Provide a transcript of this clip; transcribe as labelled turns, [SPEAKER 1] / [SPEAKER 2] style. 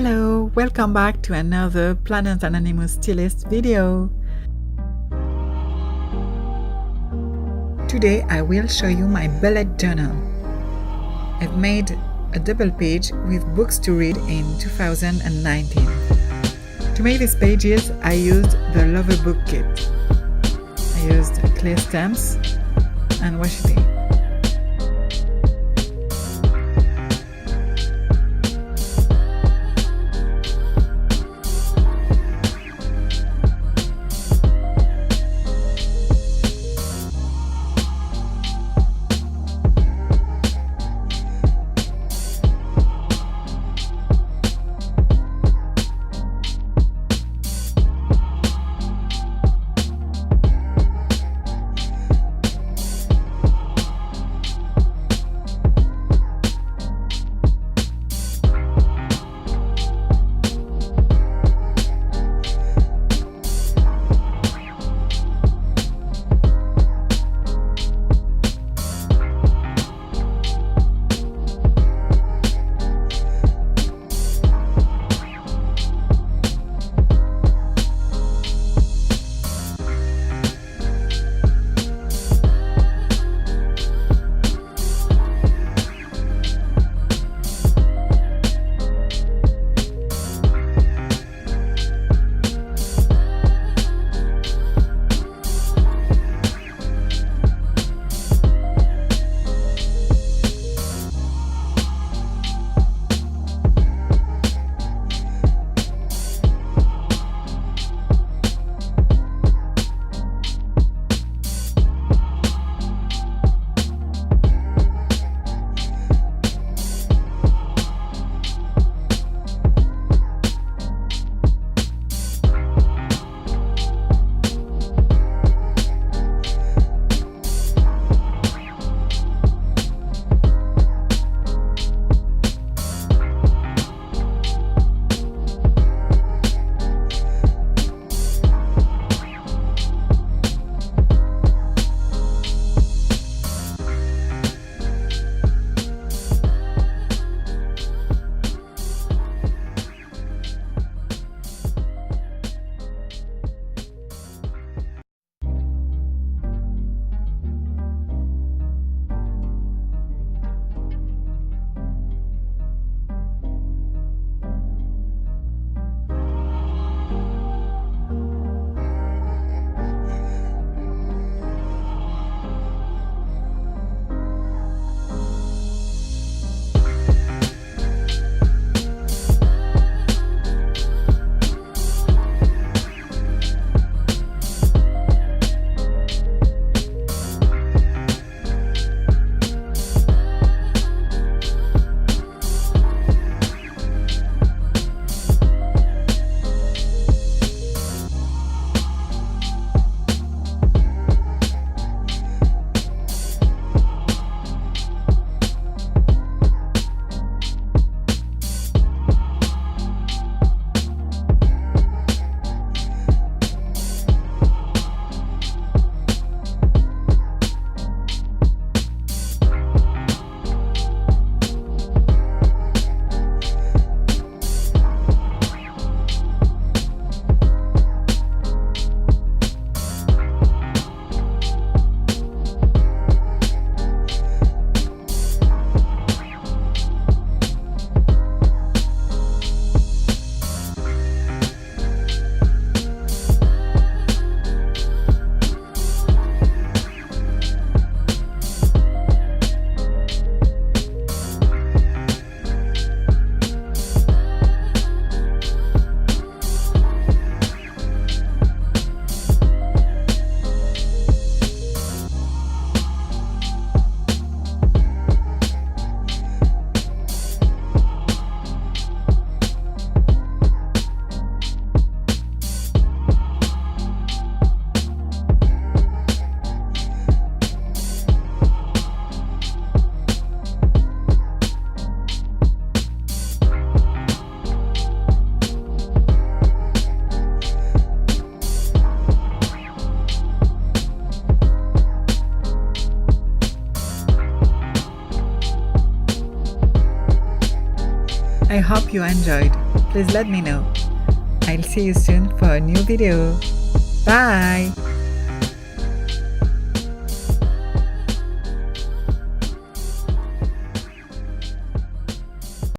[SPEAKER 1] Hello, welcome back to another Planet Anonymous Stylist video. Today I will show you my bullet journal. I've made a double page with books to read in 2019. To make these pages I used the Lover Book Kit. I used clear stamps and washi tape. I hope you enjoyed. Please let me know. I'll see you soon for a new video. Bye!